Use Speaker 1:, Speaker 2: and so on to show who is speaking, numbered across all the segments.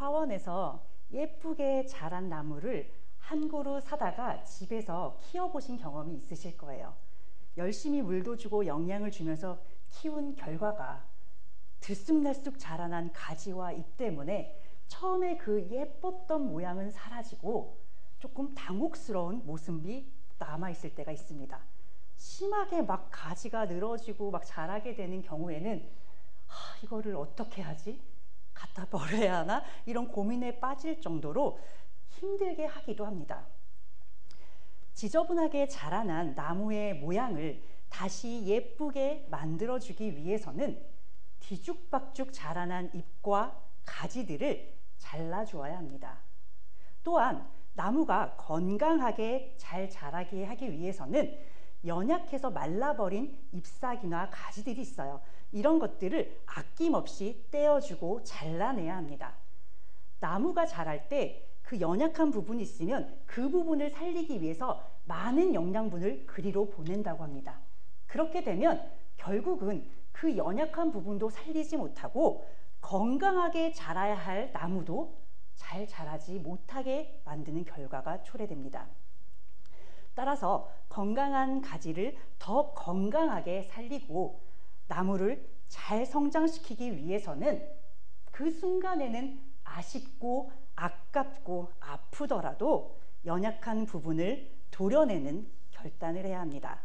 Speaker 1: 화원에서 예쁘게 자란 나무를 한 그루 사다가 집에서 키워보신 경험이 있으실 거예요. 열심히 물도 주고 영양을 주면서 키운 결과가 들쑥날쑥 자라난 가지와 잎 때문에 처음에 그 예뻤던 모양은 사라지고 조금 당혹스러운 모습이 남아있을 때가 있습니다. 심하게 막 가지가 늘어지고 막 자라게 되는 경우에는 이거를 어떻게 하지? 갖다 버려야 하나? 이런 고민에 빠질 정도로 힘들게 하기도 합니다. 지저분하게 자라난 나무의 모양을 다시 예쁘게 만들어주기 위해서는 뒤죽박죽 자라난 잎과 가지들을 잘라주어야 합니다. 또한 나무가 건강하게 잘 자라게 하기 위해서는 연약해서 말라버린 잎사귀나 가지들이 있어요. 이런 것들을 아낌없이 떼어주고 잘라내야 합니다. 나무가 자랄 때 그 연약한 부분이 있으면 그 부분을 살리기 위해서 많은 영양분을 그리로 보낸다고 합니다. 그렇게 되면 결국은 그 연약한 부분도 살리지 못하고 건강하게 자라야 할 나무도 잘 자라지 못하게 만드는 결과가 초래됩니다. 따라서 건강한 가지를 더 건강하게 살리고 나무를 잘 성장시키기 위해서는 그 순간에는 아쉽고 아깝고 아프더라도 연약한 부분을 도려내는 결단을 해야 합니다.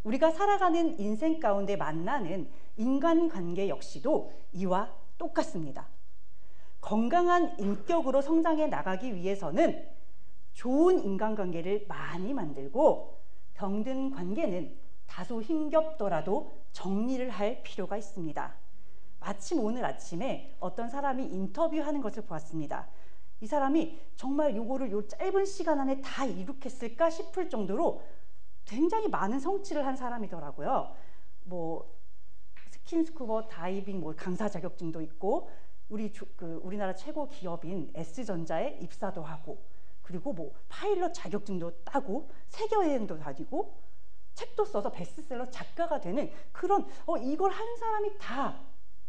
Speaker 1: 우리가 살아가는 인생 가운데 만나는 인간관계 역시도 이와 똑같습니다. 건강한 인격으로 성장해 나가기 위해서는 좋은 인간관계를 많이 만들고 병든 관계는 다소 힘겹더라도 정리를 할 필요가 있습니다. 마침 오늘 아침에 어떤 사람이 인터뷰하는 것을 보았습니다. 이 사람이 정말 요거를 요 짧은 시간 안에 다 이룩했을까 싶을 정도로 굉장히 많은 성취를 한 사람이더라고요. 스킨스쿠버 다이빙 강사 자격증도 있고 우리나라 최고 기업인 S전자에 입사도 하고 그리고 파일럿 자격증도 따고 세계 여행도 다니고 책도 써서 베스트셀러 작가가 되는 그런 이걸 한 사람이 다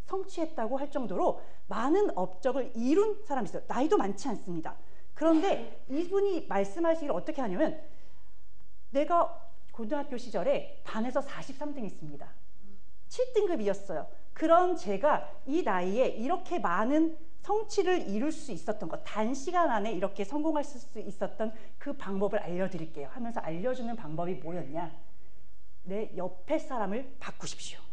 Speaker 1: 성취했다고 할 정도로 많은 업적을 이룬 사람이 있어요. 나이도 많지 않습니다. 그런데 이분이 말씀하시기를 어떻게 하냐면 내가 고등학교 시절에 반에서 43등 했습니다. 7등급이었어요. 그런 제가 이 나이에 이렇게 많은 성취를 이룰 수 있었던 것, 단시간 안에 이렇게 성공할 수 있었던 그 방법을 알려드릴게요 하면서 알려주는 방법이 뭐였냐? 내 옆에 사람을 바꾸십시오.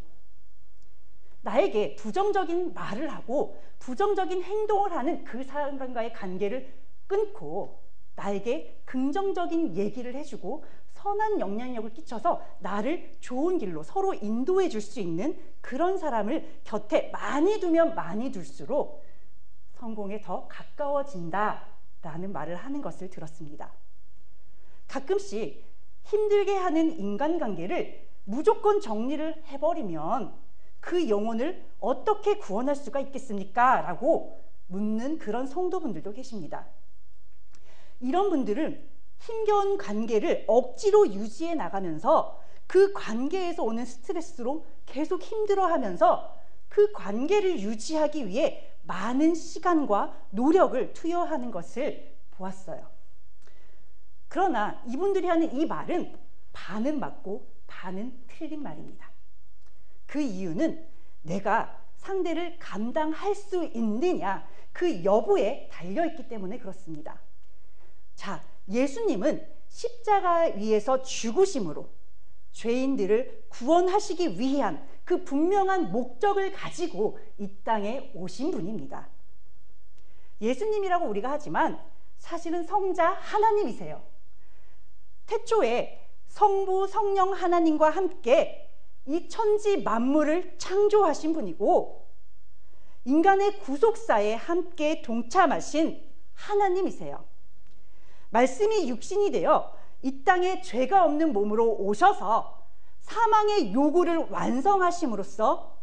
Speaker 1: 나에게 부정적인 말을 하고 부정적인 행동을 하는 그 사람과의 관계를 끊고 나에게 긍정적인 얘기를 해주고 선한 영향력을 끼쳐서 나를 좋은 길로 서로 인도해 줄 수 있는 그런 사람을 곁에 많이 두면 많이 둘수록 성공에 더 가까워진다라는 말을 하는 것을 들었습니다. 가끔씩 힘들게 하는 인간관계를 무조건 정리를 해버리면 그 영혼을 어떻게 구원할 수가 있겠습니까? 라고 묻는 그런 성도분들도 계십니다. 이런 분들은 힘겨운 관계를 억지로 유지해 나가면서 그 관계에서 오는 스트레스로 계속 힘들어하면서 그 관계를 유지하기 위해 많은 시간과 노력을 투여하는 것을 보았어요. 그러나 이분들이 하는 이 말은 반은 맞고 반은 틀린 말입니다. 그 이유는 내가 상대를 감당할 수 있느냐 그 여부에 달려있기 때문에 그렇습니다. 자, 예수님은 십자가 위에서 죽으심으로 죄인들을 구원하시기 위한 그 분명한 목적을 가지고 이 땅에 오신 분입니다. 예수님이라고 우리가 하지만 사실은 성자 하나님이세요. 태초에 성부 성령 하나님과 함께 이 천지 만물을 창조하신 분이고 인간의 구속사에 함께 동참하신 하나님이세요. 말씀이 육신이 되어 이 땅에 죄가 없는 몸으로 오셔서 사망의 요구를 완성하심으로써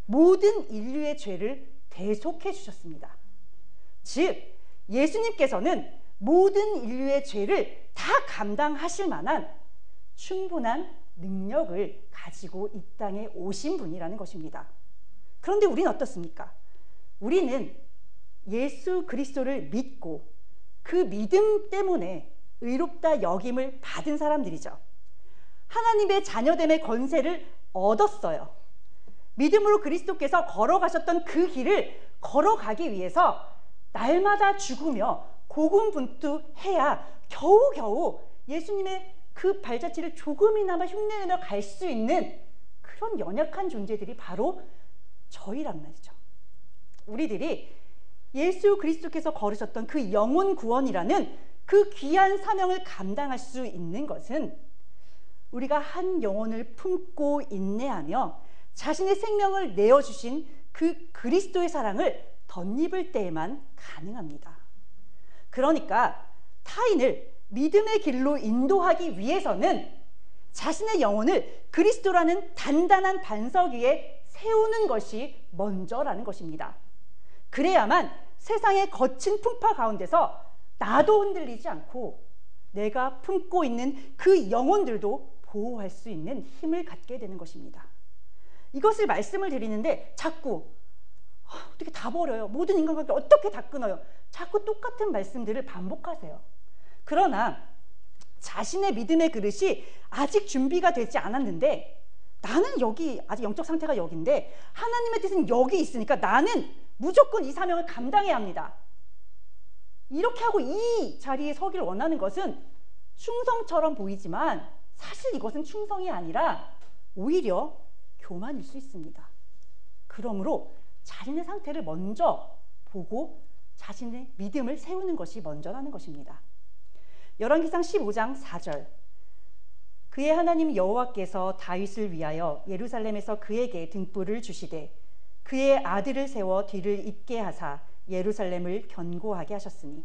Speaker 1: 모든 인류의 죄를 대속해 주셨습니다. 즉 예수님께서는 모든 인류의 죄를 다 감당하실 만한 충분한 능력을 가지고 이 땅에 오신 분이라는 것입니다. 그런데 우리는 어떻습니까? 우리는 예수 그리스도를 믿고 그 믿음 때문에 의롭다 여김을 받은 사람들이죠. 하나님의 자녀됨의 권세를 얻었어요. 믿음으로 그리스도께서 걸어가셨던 그 길을 걸어가기 위해서 날마다 죽으며 고군분투해야 겨우겨우 예수님의 그 발자취를 조금이나마 흉내내며 갈 수 있는 그런 연약한 존재들이 바로 저희란 말이죠. 우리들이 예수 그리스도께서 걸으셨던 그 영혼 구원이라는 그 귀한 사명을 감당할 수 있는 것은 우리가 한 영혼을 품고 인내하며 자신의 생명을 내어주신 그 그리스도의 사랑을 덧입을 때에만 가능합니다. 그러니까 타인을 믿음의 길로 인도하기 위해서는 자신의 영혼을 그리스도라는 단단한 반석 위에 세우는 것이 먼저라는 것입니다. 그래야만 세상의 거친 풍파 가운데서 나도 흔들리지 않고 내가 품고 있는 그 영혼들도 보호할 수 있는 힘을 갖게 되는 것입니다. 이것을 말씀을 드리는데 자꾸 어떻게 다 버려요? 모든 인간관계 어떻게 다 끊어요? 자꾸 똑같은 말씀들을 반복하세요. 그러나 자신의 믿음의 그릇이 아직 준비가 되지 않았는데 나는 여기 아직 영적 상태가 여기인데 하나님의 뜻은 여기 있으니까 나는 무조건 이 사명을 감당해야 합니다. 이렇게 하고 이 자리에 서기를 원하는 것은 충성처럼 보이지만 사실 이것은 충성이 아니라 오히려 교만일 수 있습니다. 그러므로 자신의 상태를 먼저 보고 자신의 믿음을 세우는 것이 먼저라는 것입니다. 열왕기상 15장 4절 그의 하나님 여호와께서 다윗을 위하여 예루살렘에서 그에게 등불을 주시되 그의 아들을 세워 뒤를 잇게 하사 예루살렘을 견고하게 하셨으니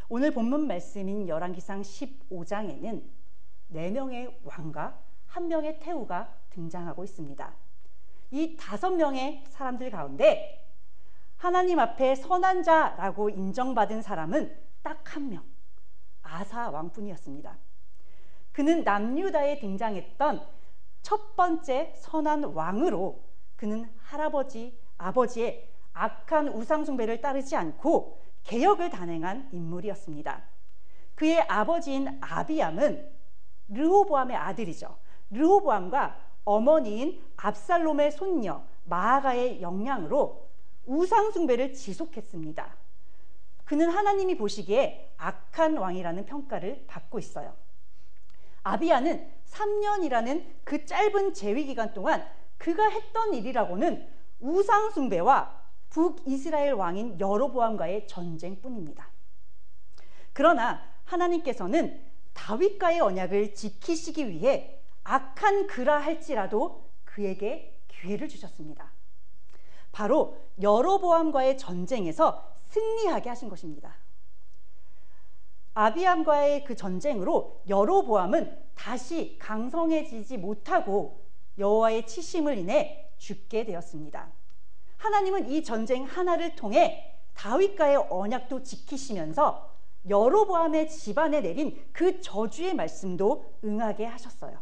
Speaker 1: 오늘 본문 말씀인 열왕기상 15장에는 4명의 왕과 1명의 태우가 등장하고 있습니다. 이 5명의 사람들 가운데 하나님 앞에 선한 자라고 인정받은 사람은 딱 1명, 아사 왕뿐이었습니다. 그는 남유다에 등장했던 첫 번째 선한 왕으로 그는 아버지의 악한 우상숭배를 따르지 않고 개혁을 단행한 인물이었습니다. 그의 아버지인 아비암은 르호보암의 아들이죠. 르호보암과 어머니인 압살롬의 손녀 마아가의 영향으로 우상숭배를 지속했습니다. 그는 하나님이 보시기에 악한 왕이라는 평가를 받고 있어요. 아비야는 3년이라는 그 짧은 재위기간 동안 그가 했던 일이라고는 우상숭배와 북이스라엘 왕인 여로보암과의 전쟁뿐입니다. 그러나 하나님께서는 다윗과의 언약을 지키시기 위해 악한 그라 할지라도 그에게 기회를 주셨습니다. 바로 여로보암과의 전쟁에서 승리하게 하신 것입니다. 아비암과의 그 전쟁으로 여로보암은 다시 강성해지지 못하고 여호와의 치심을 인해 죽게 되었습니다. 하나님은 이 전쟁 하나를 통해 다윗과의 언약도 지키시면서 여로보암의 집안에 내린 그 저주의 말씀도 응하게 하셨어요.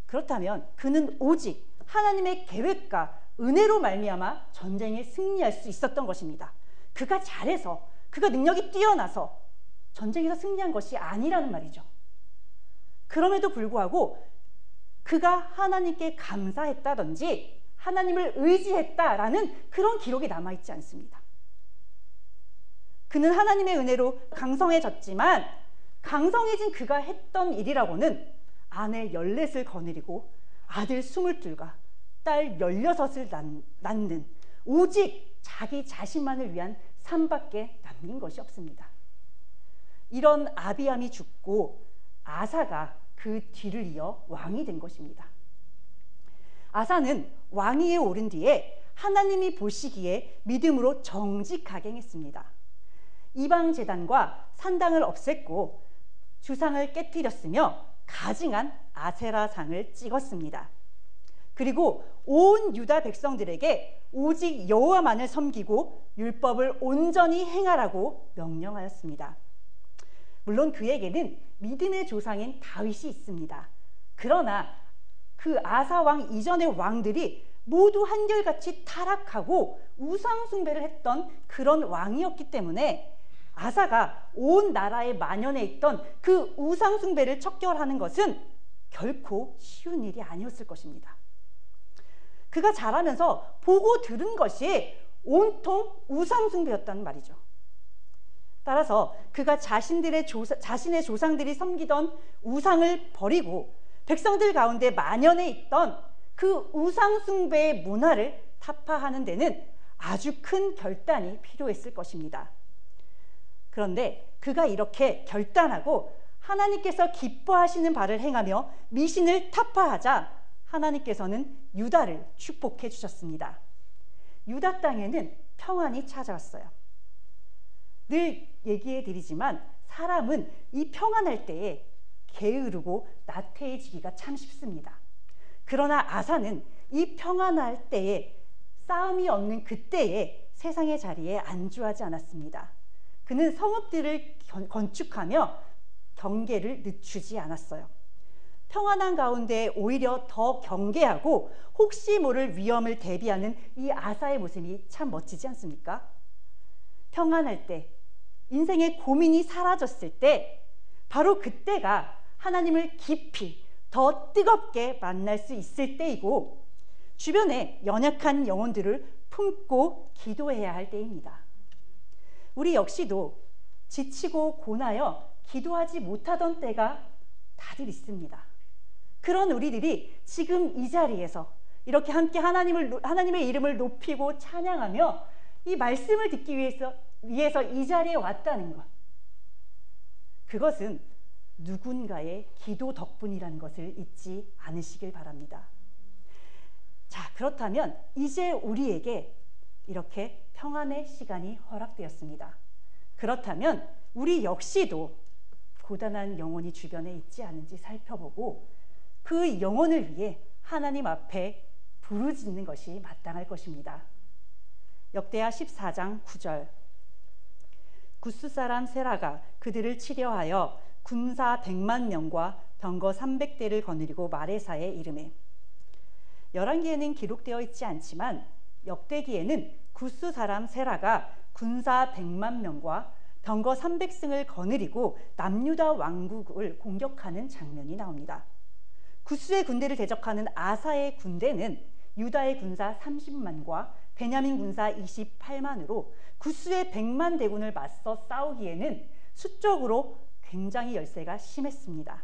Speaker 1: 그렇다면 그는 오직 하나님의 계획과 은혜로 말미암아 전쟁에 승리할 수 있었던 것입니다. 그가 잘해서, 그가 능력이 뛰어나서 전쟁에서 승리한 것이 아니라는 말이죠. 그럼에도 불구하고 그가 하나님께 감사했다든지 하나님을 의지했다라는 그런 기록이 남아있지 않습니다. 그는 하나님의 은혜로 강성해졌지만 강성해진 그가 했던 일이라고는 아내 14을 거느리고 아들 22과 딸 16을 낳는 오직 자기 자신만을 위한 삶밖에 남긴 것이 없습니다. 이런 아비암이 죽고 아사가 그 뒤를 이어 왕이 된 것입니다. 아사는 왕위에 오른 뒤에 하나님이 보시기에 믿음으로 정직하게 행했습니다. 이방 제단과 산당을 없앴고 주상을 깨뜨렸으며 가증한 아세라상을 찍었습니다. 그리고 온 유다 백성들에게 오직 여호와만을 섬기고 율법을 온전히 행하라고 명령하였습니다. 물론 그에게는 믿음의 조상인 다윗이 있습니다. 그러나 그 아사 왕 이전의 왕들이 모두 한결같이 타락하고 우상 숭배를 했던 그런 왕이었기 때문에 아사가 온 나라에 만연해 있던 그 우상 숭배를 척결하는 것은 결코 쉬운 일이 아니었을 것입니다. 그가 자라면서 보고 들은 것이 온통 우상 숭배였다는 말이죠. 따라서 그가 자신의 조상들이 섬기던 우상을 버리고 백성들 가운데 만연해 있던 그 우상 숭배의 문화를 타파하는 데는 아주 큰 결단이 필요했을 것입니다. 그런데 그가 이렇게 결단하고 하나님께서 기뻐하시는 바를 행하며 미신을 타파하자 하나님께서는 유다를 축복해 주셨습니다. 유다 땅에는 평안이 찾아왔어요. 늘 얘기해 드리지만 사람은 이 평안할 때에 게으르고 나태해지기가 참 쉽습니다. 그러나 아사는 이 평안할 때에 싸움이 없는 그때에 세상의 자리에 안주하지 않았습니다. 그는 성읍들을 건축하며 경계를 늦추지 않았어요. 평안한 가운데 오히려 더 경계하고 혹시 모를 위험을 대비하는 이 아사의 모습이 참 멋지지 않습니까? 평안할 때, 인생의 고민이 사라졌을 때 바로 그때가 하나님을 깊이 더 뜨겁게 만날 수 있을 때이고 주변에 연약한 영혼들을 품고 기도해야 할 때입니다. 우리 역시도 지치고 고나여 기도하지 못하던 때가 다들 있습니다. 그런 우리들이 지금 이 자리에서 이렇게 함께 하나님의 이름을 높이고 찬양하며 이 말씀을 듣기 위해서 이 자리에 왔다는 것, 그것은 누군가의 기도 덕분이라는 것을 잊지 않으시길 바랍니다. 자, 그렇다면 이제 우리에게 이렇게 평안의 시간이 허락되었습니다. 그렇다면 우리 역시도 고단한 영혼이 주변에 있지 않은지 살펴보고 그 영혼을 위해 하나님 앞에 부르짖는 것이 마땅할 것입니다. 역대하 14장 9절, 구스 사람 세라가 그들을 치려하여 군사 100만 명과 병거 300대를 거느리고 마레사에 이르매. 열왕기에는 기록되어 있지 않지만 역대기에는 구스 사람 세라가 군사 100만 명과 병거 300승을 거느리고 남유다 왕국을 공격하는 장면이 나옵니다. 구스의 군대를 대적하는 아사의 군대는 유다의 군사 30만과 베냐민 군사 28만으로 구스의 100만 대군을 맞서 싸우기에는 수적으로 굉장히 열세가 심했습니다.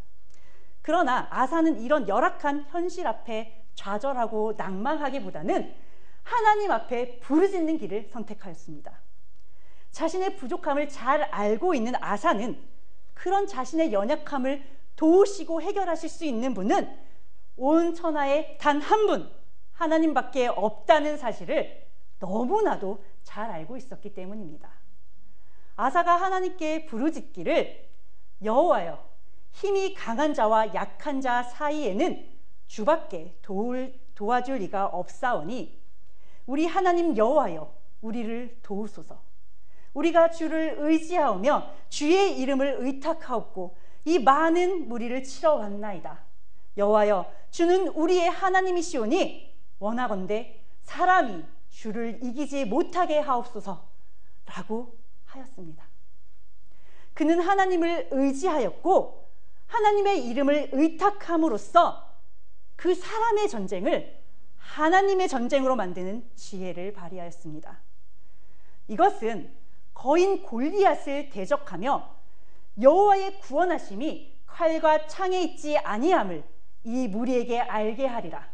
Speaker 1: 그러나 아사는 이런 열악한 현실 앞에 좌절하고 낭망하기보다는 하나님 앞에 부르짖는 길을 선택하였습니다. 자신의 부족함을 잘 알고 있는 아사는 그런 자신의 연약함을 도우시고 해결하실 수 있는 분은 온 천하에 단 한 분, 하나님밖에 없다는 사실을 너무나도 잘 알고 있었기 때문입니다. 아사가 하나님께 부르짖기를 여호와여, 힘이 강한 자와 약한 자 사이에는 주밖에 도와줄 리가 없사오니 우리 하나님 여호와여, 우리를 도우소서. 우리가 주를 의지하오며 주의 이름을 의탁하옵고 이 많은 무리를 치러 왔나이다. 여호와여, 주는 우리의 하나님이시오니 원하건대 사람이 주를 이기지 못하게 하옵소서 라고 하였습니다. 그는 하나님을 의지하였고 하나님의 이름을 의탁함으로써 그 사람의 전쟁을 하나님의 전쟁으로 만드는 지혜를 발휘하였습니다. 이것은 거인 골리앗을 대적하며 여호와의 구원하심이 칼과 창에 있지 아니함을 이 무리에게 알게 하리라.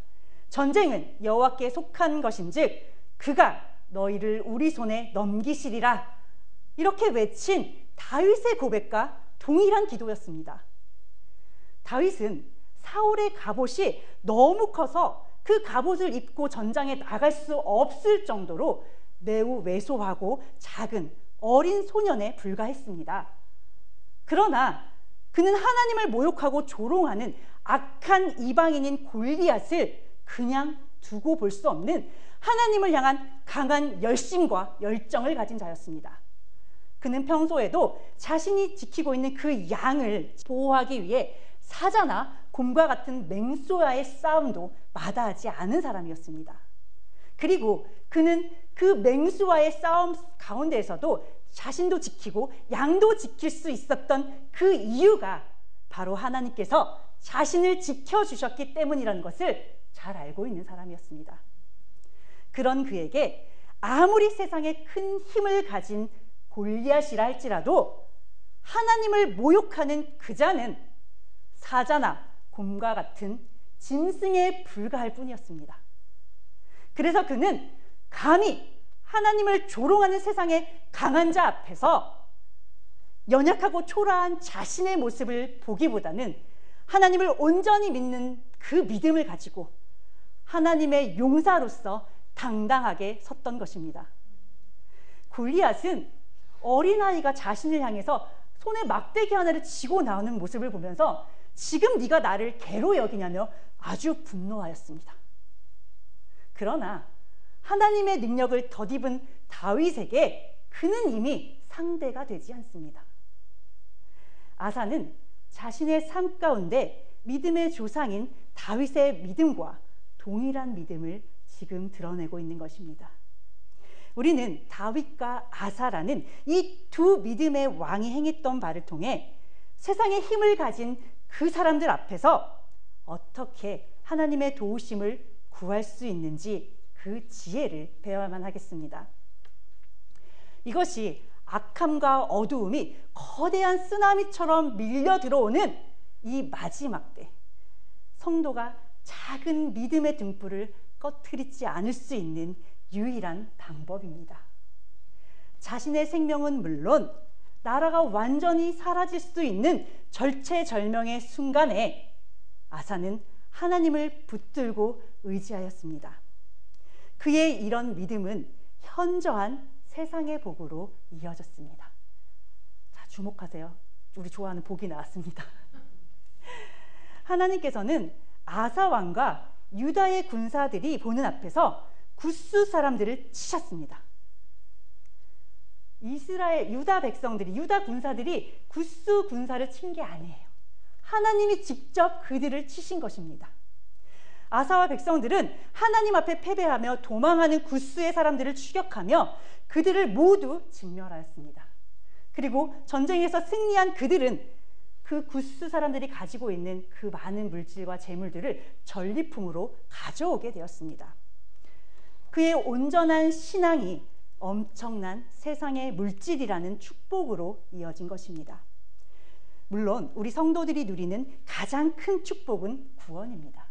Speaker 1: 전쟁은 여호와께 속한 것인즉 그가 너희를 우리 손에 넘기시리라. 이렇게 외친 다윗의 고백과 동일한 기도였습니다. 다윗은 사울의 갑옷이 너무 커서 그 갑옷을 입고 전장에 나갈 수 없을 정도로 매우 왜소하고 작은 어린 소년에 불과했습니다. 그러나 그는 하나님을 모욕하고 조롱하는 악한 이방인인 골리앗을 그냥 두고 볼 수 없는 하나님을 향한 강한 열심과 열정을 가진 자였습니다. 그는 평소에도 자신이 지키고 있는 그 양을 보호하기 위해 사자나 곰과 같은 맹수와의 싸움도 마다하지 않은 사람이었습니다. 그리고 그는 그 맹수와의 싸움 가운데에서도 자신도 지키고 양도 지킬 수 있었던 그 이유가 바로 하나님께서 자신을 지켜주셨기 때문이라는 것을 잘 알고 있는 사람이었습니다. 그런 그에게 아무리 세상에 큰 힘을 가진 골리앗이라 할지라도 하나님을 모욕하는 그 자는 사자나 곰과 같은 짐승에 불과할 뿐이었습니다. 그래서 그는 감히 하나님을 조롱하는 세상의 강한 자 앞에서 연약하고 초라한 자신의 모습을 보기보다는 하나님을 온전히 믿는 그 믿음을 가지고 하나님의 용사로서 당당하게 섰던 것입니다. 골리앗은 어린아이가 자신을 향해서 손에 막대기 하나를 쥐고 나오는 모습을 보면서 지금 네가 나를 개로 여기냐며 아주 분노하였습니다. 그러나 하나님의 능력을 덧입은 다윗에게 그는 이미 상대가 되지 않습니다. 아사는 자신의 삶 가운데 믿음의 조상인 다윗의 믿음과 동일한 믿음을 지금 드러내고 있는 것입니다. 우리는 다윗과 아사라는 이 두 믿음의 왕이 행했던 바를 통해 세상의 힘을 가진 그 사람들 앞에서 어떻게 하나님의 도우심을 구할 수 있는지 그 지혜를 배워야만 하겠습니다. 이것이 악함과 어두움이 거대한 쓰나미처럼 밀려 들어오는 이 마지막 때, 성도가 작은 믿음의 등불을 꺼트리지 않을 수 있는 유일한 방법입니다. 자신의 생명은 물론 나라가 완전히 사라질 수 있는 절체절명의 순간에 아사는 하나님을 붙들고 의지하였습니다. 그의 이런 믿음은 현저한 세상의 복으로 이어졌습니다. 자, 주목하세요. 우리 좋아하는 복이 나왔습니다. 하나님께서는 아사 왕과 유다의 군사들이 보는 앞에서 굿수 사람들을 치셨습니다. 유다 백성들이, 유다 군사들이 굿수 군사를 친 게 아니에요. 하나님이 직접 그들을 치신 것입니다. 아사와 백성들은 하나님 앞에 패배하며 도망하는 굿수의 사람들을 추격하며 그들을 모두 진멸하였습니다. 그리고 전쟁에서 승리한 그들은 그 굿수 사람들이 가지고 있는 그 많은 물질과 재물들을 전리품으로 가져오게 되었습니다. 그의 온전한 신앙이 엄청난 세상의 물질이라는 축복으로 이어진 것입니다. 물론 우리 성도들이 누리는 가장 큰 축복은 구원입니다.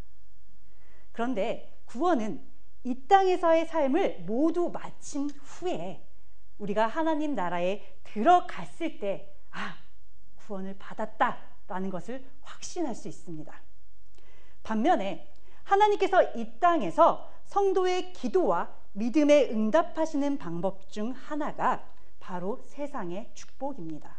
Speaker 1: 그런데 구원은 이 땅에서의 삶을 모두 마친 후에 우리가 하나님 나라에 들어갔을 때 구원을 받았다라는 것을 확신할 수 있습니다. 반면에 하나님께서 이 땅에서 성도의 기도와 믿음에 응답하시는 방법 중 하나가 바로 세상의 축복입니다.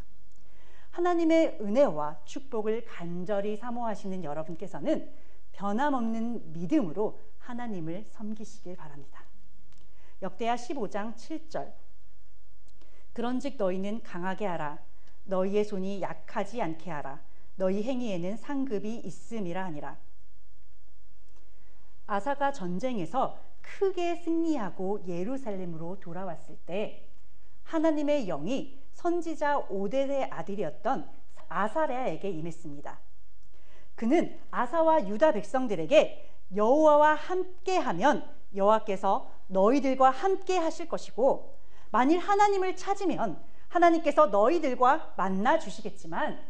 Speaker 1: 하나님의 은혜와 축복을 간절히 사모하시는 여러분께서는 변함없는 믿음으로 하나님을 섬기시길 바랍니다. 역대하 15장 7절 그런즉 너희는 강하게 하라. 너희의 손이 약하지 않게 하라. 너희 행위에는 상급이 있음이라 하니라. 아사가 전쟁에서 크게 승리하고 예루살렘으로 돌아왔을 때 하나님의 영이 선지자 오뎃의 아들이었던 아사랴에게 임했습니다. 그는 아사와 유다 백성들에게 여호와와 함께하면 여호와께서 너희들과 함께 하실 것이고 만일 하나님을 찾으면 하나님께서 너희들과 만나 주시겠지만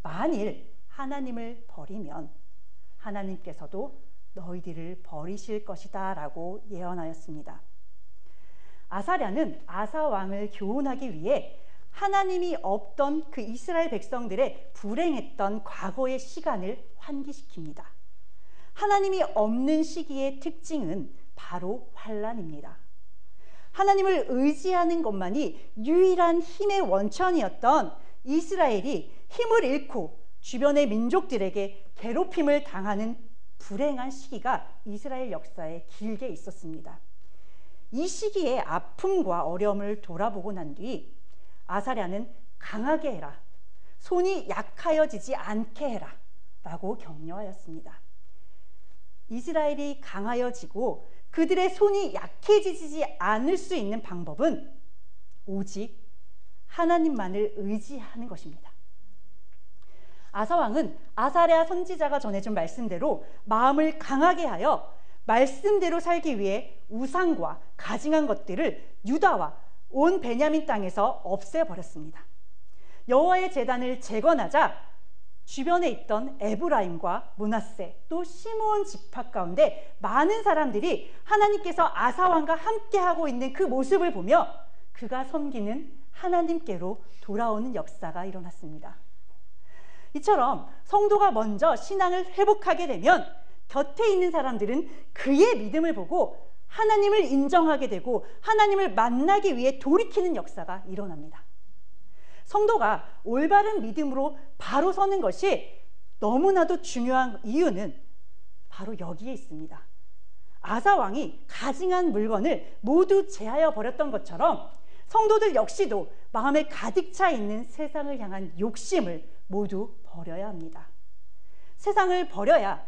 Speaker 1: 만일 하나님을 버리면 하나님께서도 너희들을 버리실 것이다 라고 예언하였습니다. 아사랴는 아사 왕을 교훈하기 위해 하나님이 없던 그 이스라엘 백성들의 불행했던 과거의 시간을 환기시킵니다. 하나님이 없는 시기의 특징은 바로 환난입니다. 하나님을 의지하는 것만이 유일한 힘의 원천이었던 이스라엘이 힘을 잃고 주변의 민족들에게 괴롭힘을 당하는 불행한 시기가 이스라엘 역사에 길게 있었습니다. 이 시기의 아픔과 어려움을 돌아보고 난 뒤 아사랴는 강하게 해라, 손이 약하여지지 않게 해라 라고 격려하였습니다. 이스라엘이 강하여지고 그들의 손이 약해지지 않을 수 있는 방법은 오직 하나님만을 의지하는 것입니다. 아사왕은 아사랴 선지자가 전해준 말씀대로 마음을 강하게 하여 말씀대로 살기 위해 우상과 가증한 것들을 유다와 온 베냐민 땅에서 없애버렸습니다. 여호와의 제단을 재건하자 주변에 있던 에브라임과 므낫세 또 시므온 지파 가운데 많은 사람들이 하나님께서 아사왕과 함께하고 있는 그 모습을 보며 그가 섬기는 하나님께로 돌아오는 역사가 일어났습니다. 이처럼 성도가 먼저 신앙을 회복하게 되면 곁에 있는 사람들은 그의 믿음을 보고 하나님을 인정하게 되고 하나님을 만나기 위해 돌이키는 역사가 일어납니다. 성도가 올바른 믿음으로 바로 서는 것이 너무나도 중요한 이유는 바로 여기에 있습니다. 아사 왕이 가증한 물건을 모두 제하여 버렸던 것처럼 성도들 역시도 마음에 가득 차 있는 세상을 향한 욕심을 모두 버려야 합니다. 세상을 버려야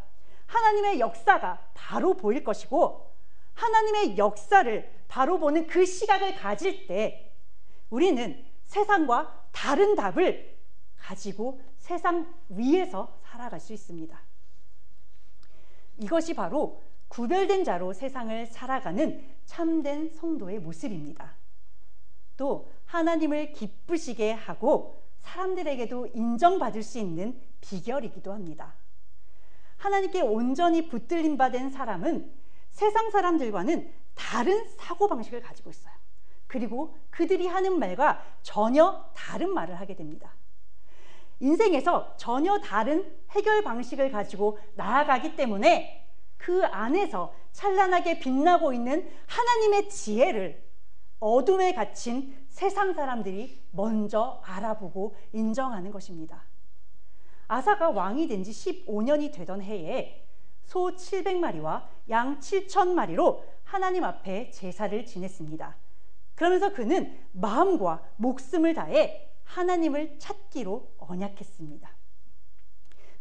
Speaker 1: 하나님의 역사가 바로 보일 것이고 하나님의 역사를 바로 보는 그 시각을 가질 때 우리는 세상과 다른 답을 가지고 세상 위에서 살아갈 수 있습니다. 이것이 바로 구별된 자로 세상을 살아가는 참된 성도의 모습입니다. 또 하나님을 기쁘시게 하고 사람들에게도 인정받을 수 있는 비결이기도 합니다. 하나님께 온전히 붙들림 받은 사람은 세상 사람들과는 다른 사고방식을 가지고 있어요. 그리고 그들이 하는 말과 전혀 다른 말을 하게 됩니다. 인생에서 전혀 다른 해결 방식을 가지고 나아가기 때문에 그 안에서 찬란하게 빛나고 있는 하나님의 지혜를 어둠에 갇힌 세상 사람들이 먼저 알아보고 인정하는 것입니다. 아사가 왕이 된 지 15년이 되던 해에 소 700마리와 양 7,000마리로 하나님 앞에 제사를 지냈습니다. 그러면서 그는 마음과 목숨을 다해 하나님을 찾기로 언약했습니다.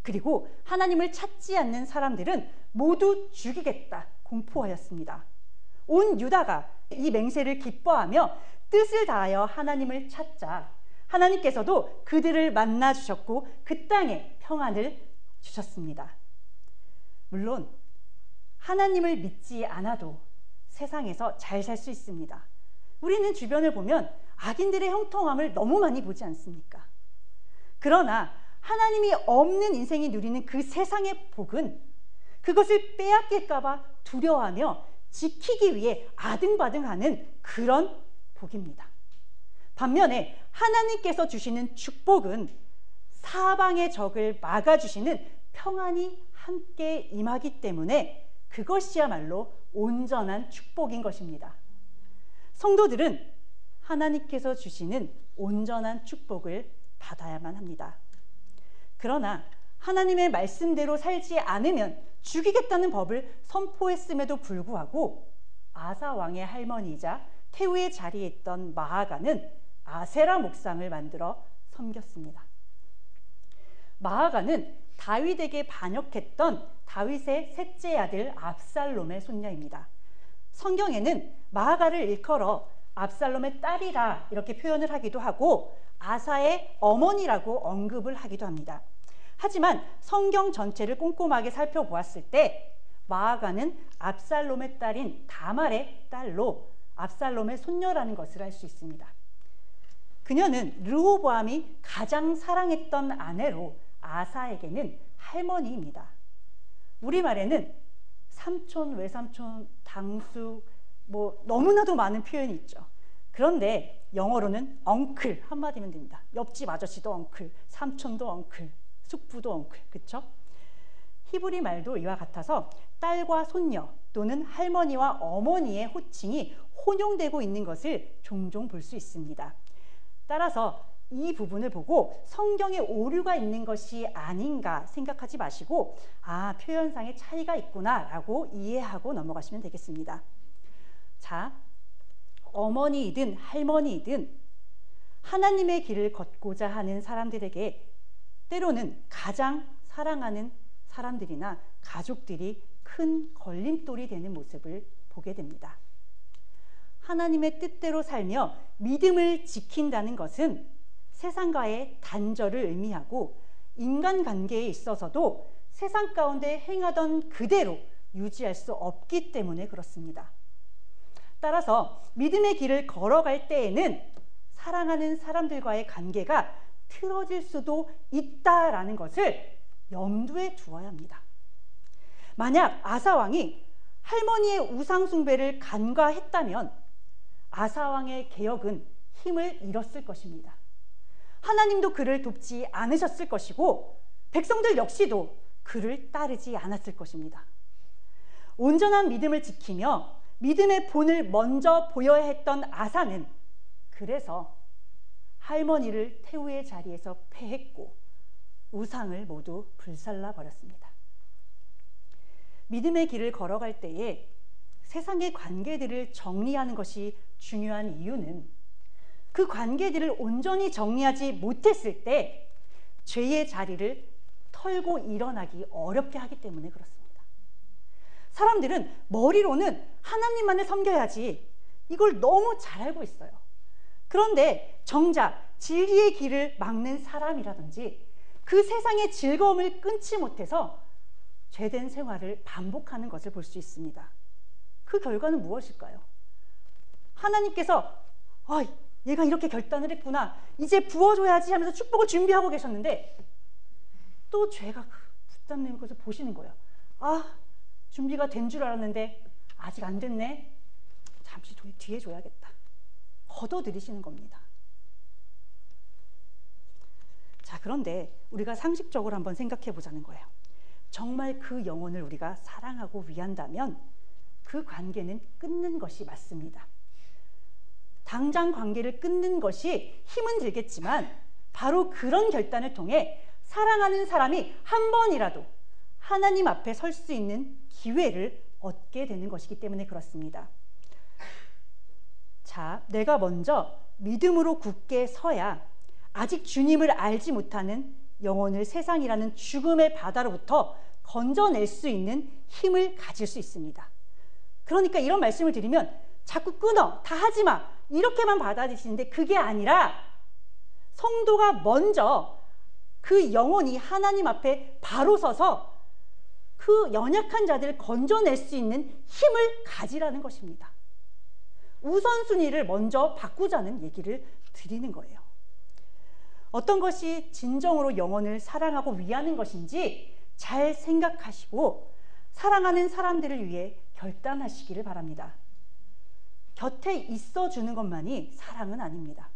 Speaker 1: 그리고 하나님을 찾지 않는 사람들은 모두 죽이겠다 공포하였습니다. 온 유다가 이 맹세를 기뻐하며 뜻을 다하여 하나님을 찾자 하나님께서도 그들을 만나 주셨고 그 땅에 평안을 주셨습니다. 물론 하나님을 믿지 않아도 세상에서 잘 살 수 있습니다. 우리는 주변을 보면 악인들의 형통함을 너무 많이 보지 않습니까? 그러나 하나님이 없는 인생이 누리는 그 세상의 복은 그것을 빼앗길까 봐 두려워하며 지키기 위해 아등바등하는 그런 복입니다. 반면에 하나님께서 주시는 축복은 사방의 적을 막아주시는 평안이 함께 임하기 때문에 그것이야말로 온전한 축복인 것입니다. 성도들은 하나님께서 주시는 온전한 축복을 받아야만 합니다. 그러나 하나님의 말씀대로 살지 않으면 죽이겠다는 법을 선포했음에도 불구하고 아사 왕의 할머니이자 태우의 자리에 있던 마아가는 아세라 목상을 만들어 섬겼습니다. 마아가는 다윗에게 반역했던 다윗의 셋째 아들 압살롬의 손녀입니다. 성경에는 마아가를 일컬어 압살롬의 딸이라 이렇게 표현을 하기도 하고 아사의 어머니라고 언급을 하기도 합니다. 하지만 성경 전체를 꼼꼼하게 살펴보았을 때 마아가는 압살롬의 딸인 다말의 딸로 압살롬의 손녀라는 것을 알 수 있습니다. 그녀는 르호보암이 가장 사랑했던 아내로 아사에게는 할머니입니다. 우리말에는 삼촌, 외삼촌, 당수 너무나도 많은 표현이 있죠. 그런데 영어로는 엉클 한마디면 됩니다. 옆집 아저씨도 엉클, 삼촌도 엉클, 숙부도 엉클, 그렇죠? 히브리 말도 이와 같아서 딸과 손녀 또는 할머니와 어머니의 호칭이 혼용되고 있는 것을 종종 볼 수 있습니다. 따라서 이 부분을 보고 성경에 오류가 있는 것이 아닌가 생각하지 마시고 표현상의 차이가 있구나 라고 이해하고 넘어가시면 되겠습니다. 자, 어머니이든 할머니이든 하나님의 길을 걷고자 하는 사람들에게 때로는 가장 사랑하는 사람들이나 가족들이 큰 걸림돌이 되는 모습을 보게 됩니다. 하나님의 뜻대로 살며 믿음을 지킨다는 것은 세상과의 단절을 의미하고 인간관계에 있어서도 세상 가운데 행하던 그대로 유지할 수 없기 때문에 그렇습니다. 따라서 믿음의 길을 걸어갈 때에는 사랑하는 사람들과의 관계가 틀어질 수도 있다라는 것을 염두에 두어야 합니다. 만약 아사왕이 할머니의 우상 숭배를 간과했다면 아사왕의 개혁은 힘을 잃었을 것입니다. 하나님도 그를 돕지 않으셨을 것이고 백성들 역시도 그를 따르지 않았을 것입니다. 온전한 믿음을 지키며 믿음의 본을 먼저 보여야 했던 아사는 그래서 할머니를 태우의 자리에서 패했고 우상을 모두 불살라 버렸습니다. 믿음의 길을 걸어갈 때에 세상의 관계들을 정리하는 것이 중요한 이유는 그 관계들을 온전히 정리하지 못했을 때 죄의 자리를 털고 일어나기 어렵게 하기 때문에 그렇습니다. 사람들은 머리로는 하나님만을 섬겨야지 이걸 너무 잘 알고 있어요. 그런데 정작 진리의 길을 막는 사람이라든지 그 세상의 즐거움을 끊지 못해서 죄된 생활을 반복하는 것을 볼 수 있습니다. 그 결과는 무엇일까요? 하나님께서 얘가 이렇게 결단을 했구나, 이제 부어줘야지 하면서 축복을 준비하고 계셨는데 또 죄가 붙잡는 것을 보시는 거예요. 준비가 된 줄 알았는데 아직 안 됐네, 잠시 뒤에 줘야겠다, 거둬들이시는 겁니다. 자, 그런데 우리가 상식적으로 한번 생각해 보자는 거예요. 정말 그 영혼을 우리가 사랑하고 위한다면 그 관계는 끊는 것이 맞습니다. 당장 관계를 끊는 것이 힘은 들겠지만 바로 그런 결단을 통해 사랑하는 사람이 한 번이라도 하나님 앞에 설 수 있는 기회를 얻게 되는 것이기 때문에 그렇습니다. 자, 내가 먼저 믿음으로 굳게 서야 아직 주님을 알지 못하는 영혼을 세상이라는 죽음의 바다로부터 건져낼 수 있는 힘을 가질 수 있습니다. 그러니까 이런 말씀을 드리면 자꾸 끊어, 다 하지 마, 이렇게만 받아들이시는데 그게 아니라 성도가 먼저 그 영혼이 하나님 앞에 바로 서서 그 연약한 자들을 건져낼 수 있는 힘을 가지라는 것입니다. 우선순위를 먼저 바꾸자는 얘기를 드리는 거예요. 어떤 것이 진정으로 영혼을 사랑하고 위하는 것인지 잘 생각하시고 사랑하는 사람들을 위해 결단하시기를 바랍니다. 곁에 있어주는 것만이 사랑은 아닙니다.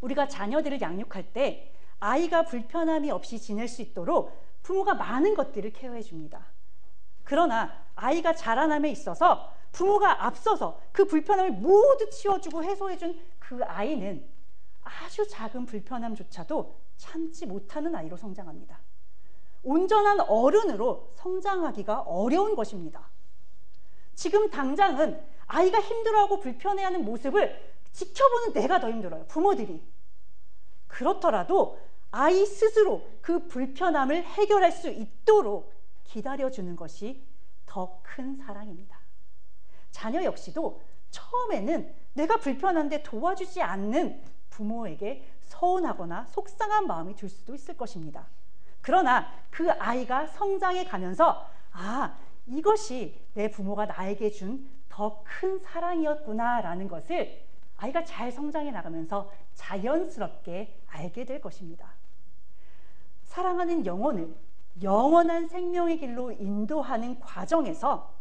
Speaker 1: 우리가 자녀들을 양육할 때 아이가 불편함이 없이 지낼 수 있도록 부모가 많은 것들을 케어해 줍니다. 그러나 아이가 자라남에 있어서 부모가 앞서서 그 불편함을 모두 치워주고 해소해준 그 아이는 아주 작은 불편함조차도 참지 못하는 아이로 성장합니다. 온전한 어른으로 성장하기가 어려운 것입니다. 지금 당장은 아이가 힘들어하고 불편해하는 모습을 지켜보는 내가 더 힘들어요, 부모들이. 그렇더라도 아이 스스로 그 불편함을 해결할 수 있도록 기다려주는 것이 더 큰 사랑입니다. 자녀 역시도 처음에는 내가 불편한데 도와주지 않는 부모에게 서운하거나 속상한 마음이 들 수도 있을 것입니다. 그러나 그 아이가 성장해 가면서 이것이 내 부모가 나에게 준 더 큰 사랑이었구나 라는 것을 아이가 잘 성장해 나가면서 자연스럽게 알게 될 것입니다. 사랑하는 영혼을 영원한 생명의 길로 인도하는 과정에서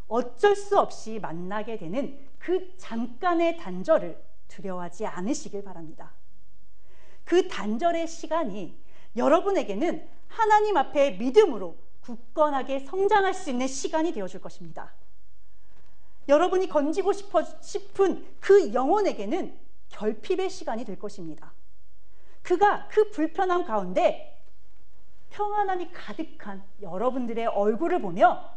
Speaker 1: 어쩔 수 없이 만나게 되는 그 잠깐의 단절을 두려워하지 않으시길 바랍니다. 그 단절의 시간이 여러분에게는 하나님 앞에 믿음으로 굳건하게 성장할 수 있는 시간이 되어줄 것입니다. 여러분이 건지고 싶은 그 영혼에게는 결핍의 시간이 될 것입니다. 그가 그 불편함 가운데 평안함이 가득한 여러분들의 얼굴을 보며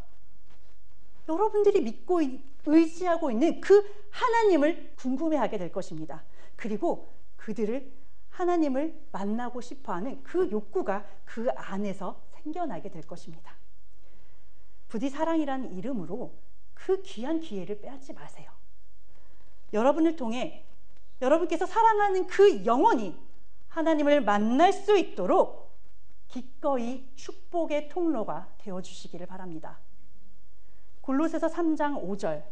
Speaker 1: 여러분들이 믿고 의지하고 있는 그 하나님을 궁금해하게 될 것입니다. 그리고 그들을 하나님을 만나고 싶어하는 그 욕구가 그 안에서 생겨나게 될 것입니다. 부디 사랑이라는 이름으로 그 귀한 기회를 빼앗지 마세요. 여러분을 통해 여러분께서 사랑하는 그 영혼이 하나님을 만날 수 있도록 기꺼이 축복의 통로가 되어주시기를 바랍니다. 골로새서 3장 5절,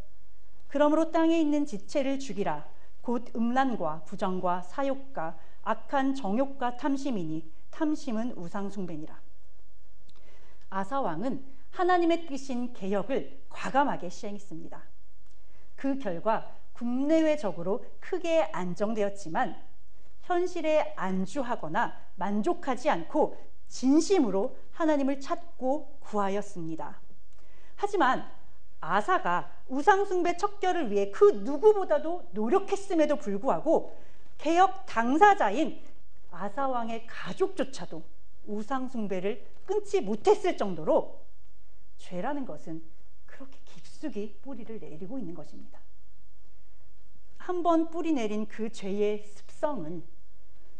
Speaker 1: 그러므로 땅에 있는 지체를 죽이라. 곧 음란과 부정과 사욕과 악한 정욕과 탐심이니 탐심은 우상 숭배니라. 아사 왕은 하나님의 뜻인 개혁을 과감하게 시행했습니다. 그 결과 국내외적으로 크게 안정되었지만 현실에 안주하거나 만족하지 않고 진심으로 하나님을 찾고 구하였습니다. 하지만 아사가 우상숭배 척결을 위해 그 누구보다도 노력했음에도 불구하고 개혁 당사자인 아사 왕의 가족조차도 우상숭배를 끊지 못했을 정도로 죄라는 것은 그렇게 깊숙이 뿌리를 내리고 있는 것입니다. 한번 뿌리 내린 그 죄의 습성은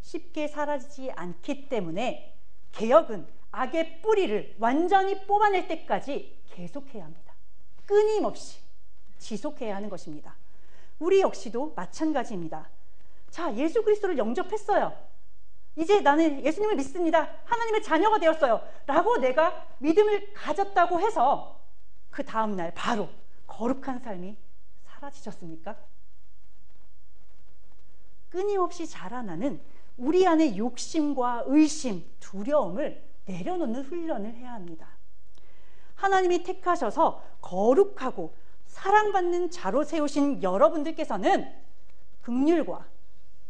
Speaker 1: 쉽게 사라지지 않기 때문에 개혁은 악의 뿌리를 완전히 뽑아낼 때까지 계속해야 합니다. 끊임없이 지속해야 하는 것입니다. 우리 역시도 마찬가지입니다. 자, 예수 그리스도를 영접했어요. 이제 나는 예수님을 믿습니다. 하나님의 자녀가 되었어요. 라고 내가 믿음을 가졌다고 해서 그 다음날 바로 거룩한 삶이 사라지셨습니까? 끊임없이 자라나는 우리 안의 욕심과 의심, 두려움을 내려놓는 훈련을 해야 합니다. 하나님이 택하셔서 거룩하고 사랑받는 자로 세우신 여러분들께서는 긍휼과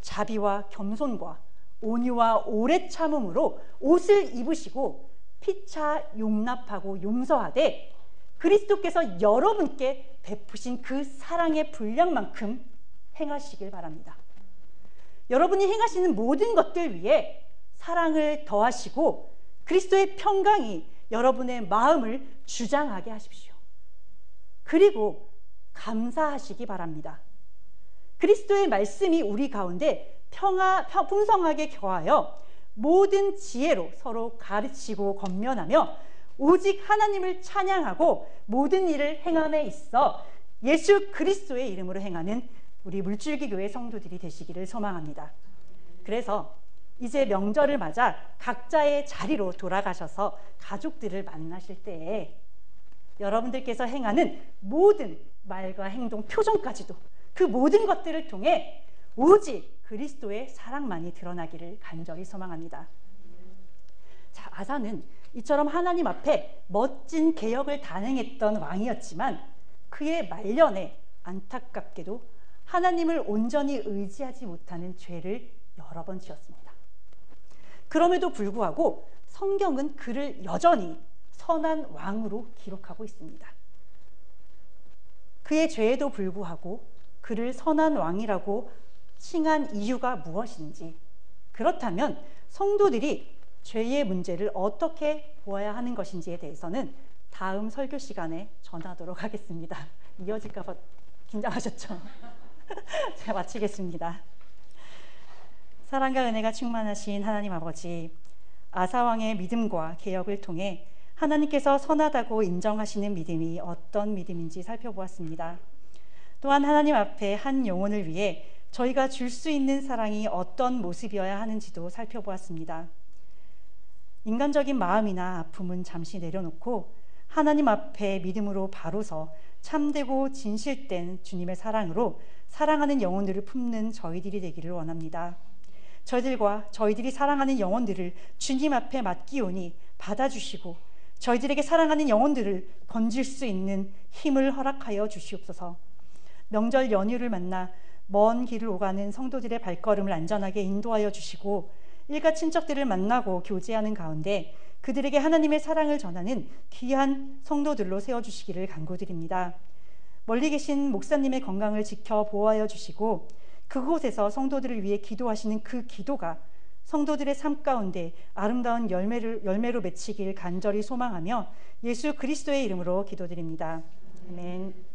Speaker 1: 자비와 겸손과 온유와 오래 참음으로 옷을 입으시고 피차 용납하고 용서하되 그리스도께서 여러분께 베푸신 그 사랑의 분량만큼 행하시길 바랍니다. 여러분이 행하시는 모든 것들 위에 사랑을 더하시고 그리스도의 평강이 여러분의 마음을 주장하게 하십시오. 그리고 감사하시기 바랍니다. 그리스도의 말씀이 우리 가운데 풍성하게 거하여 모든 지혜로 서로 가르치고 권면하며 오직 하나님을 찬양하고 모든 일을 행함에 있어 예수 그리스도의 이름으로 행하는 우리 물줄기 교회 성도들이 되시기를 소망합니다. 그래서 이제 명절을 맞아 각자의 자리로 돌아가셔서 가족들을 만나실 때에 여러분들께서 행하는 모든 말과 행동, 표정까지도 그 모든 것들을 통해 오직 그리스도의 사랑만이 드러나기를 간절히 소망합니다. 자, 아사는 이처럼 하나님 앞에 멋진 개혁을 단행했던 왕이었지만 그의 말년에 안타깝게도 하나님을 온전히 의지하지 못하는 죄를 여러 번 지었습니다. 그럼에도 불구하고 성경은 그를 여전히 선한 왕으로 기록하고 있습니다. 그의 죄에도 불구하고 그를 선한 왕이라고 칭한 이유가 무엇인지, 그렇다면 성도들이 죄의 문제를 어떻게 보아야 하는 것인지에 대해서는 다음 설교 시간에 전하도록 하겠습니다. 이어질까 봐 긴장하셨죠? 제가 마치겠습니다. 사랑과 은혜가 충만하신 하나님 아버지, 아사왕의 믿음과 개혁을 통해 하나님께서 선하다고 인정하시는 믿음이 어떤 믿음인지 살펴보았습니다. 또한 하나님 앞에 한 영혼을 위해 저희가 줄 수 있는 사랑이 어떤 모습이어야 하는지도 살펴보았습니다. 인간적인 마음이나 아픔은 잠시 내려놓고 하나님 앞에 믿음으로 바로 서 참되고 진실된 주님의 사랑으로 사랑하는 영혼들을 품는 저희들이 되기를 원합니다. 저희들과 저희들이 사랑하는 영혼들을 주님 앞에 맡기오니 받아주시고 저희들에게 사랑하는 영혼들을 건질 수 있는 힘을 허락하여 주시옵소서. 명절 연휴를 만나 먼 길을 오가는 성도들의 발걸음을 안전하게 인도하여 주시고 일가 친척들을 만나고 교제하는 가운데 그들에게 하나님의 사랑을 전하는 귀한 성도들로 세워주시기를 간구드립니다. 멀리 계신 목사님의 건강을 지켜 보호하여 주시고 그곳에서 성도들을 위해 기도하시는 그 기도가 성도들의 삶 가운데 아름다운 열매로 맺히길 간절히 소망하며 예수 그리스도의 이름으로 기도드립니다. 아멘.